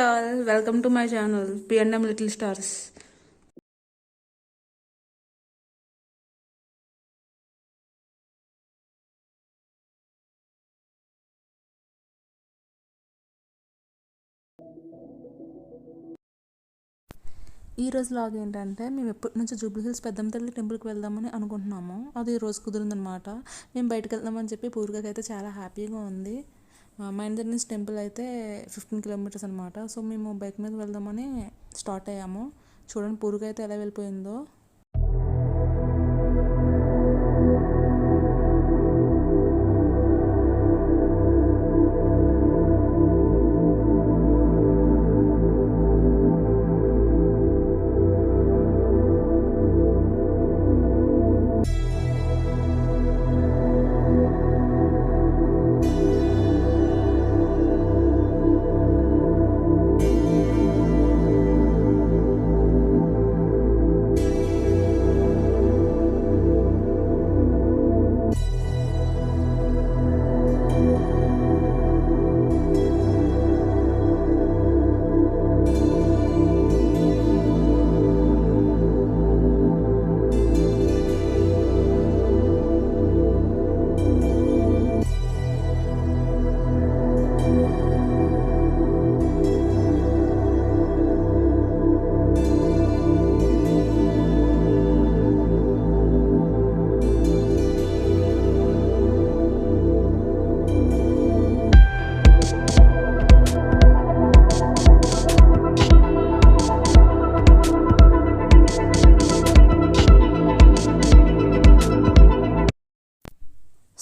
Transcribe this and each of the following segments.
all, welcome to my channel P&M Little Stars. ఈ రోజు log ఏంటంటే మేము ఎప్పటి నుంచి జూబ్లీ హిల్స్ పెద్దమ్మ తల్లి టెంపుల్కి వెళ్దామని అనుకుంటున్నాము. అది ఈ రోజు కుదిరిందనమాట. మేము బయటకు వెళ్దామని చెప్పి పూర్వకి అయితే చాలా హ్యాపీగా ఉంది. మా ఇంటి దగ్గర నుంచి టెంపుల్ అయితే 15 కిలోమీటర్స్ అనమాట. సో మేము బైక్ మీద వెళ్దామని స్టార్ట్ అయ్యాము. చూడండి పూర్వకి అయితే ఎలా వెళ్ళిపోయిందో.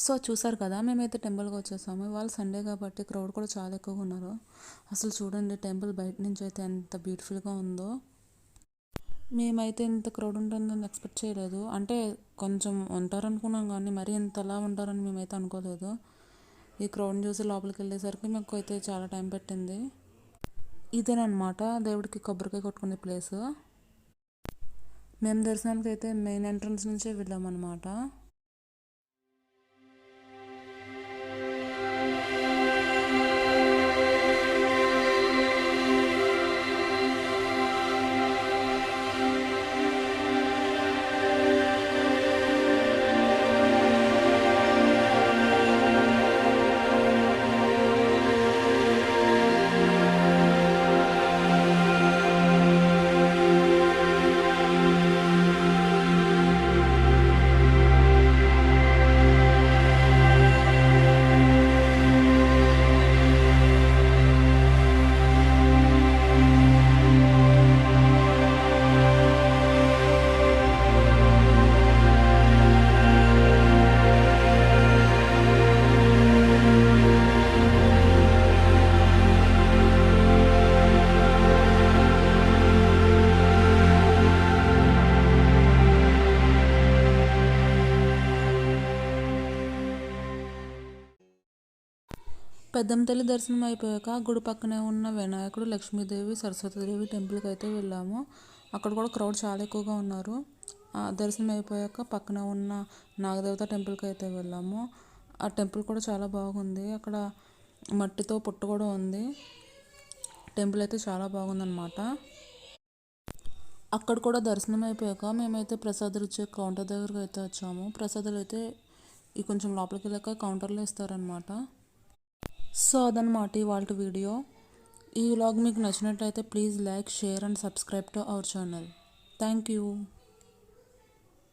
సో చూసారు కదా, మేమైతే టెంపుల్కి వచ్చేసాము. ఇవాళ సండే కాబట్టి క్రౌడ్ కూడా చాలా ఎక్కువగా ఉన్నారు. అసలు చూడండి టెంపుల్ బయట నుంచి అయితే ఎంత బ్యూటిఫుల్గా ఉందో. మేమైతే ఇంత క్రౌడ్ ఉంటుందని ఎక్స్పెక్ట్ చేయలేదు. అంటే కొంచెం ఉంటారనుకున్నాం కానీ మరీ ఇంతలా ఉంటారని మేమైతే అనుకోలేదు. ఈ క్రౌడ్ని చూసి లోపలికి వెళ్ళేసరికి మాకు అయితే చాలా టైం పట్టింది. ఇదేనమాట దేవుడికి కొబ్బరికాయ కొట్టుకునే ప్లేస్. మేము దర్శనానికి అయితే మెయిన్ ఎంట్రన్స్ నుంచే వెళ్ళామన్నమాట. పెద్దమ్మ తల్లి దర్శనం అయిపోయాక గుడి పక్కనే ఉన్న వినాయకుడు, లక్ష్మీదేవి, సరస్వతీదేవి టెంపుల్కి అయితే వెళ్ళాము. అక్కడ కూడా క్రౌడ్ చాలా ఎక్కువగా ఉన్నారు. దర్శనం అయిపోయాక పక్కన ఉన్న నాగదేవత టెంపుల్కి అయితే వెళ్ళాము. ఆ టెంపుల్ కూడా చాలా బాగుంది. అక్కడ మట్టితో పుట్ట కూడా ఉంది. టెంపుల్ అయితే చాలా బాగుందన్నమాట. అక్కడ కూడా దర్శనం అయిపోయాక మేమైతే ప్రసాదాలు ఇచ్చే కౌంటర్ దగ్గరకు అయితే వచ్చాము. ప్రసాదాలు అయితే కొంచెం లోపలికి వెళ్ళాక కౌంటర్లో ఇస్తారనమాట. సో అదనమాట ఇవాళ వీడియో. ఈ వ్లాగ్ మీకు నచ్చినట్లయితే please like, share and subscribe to our channel. Thank you.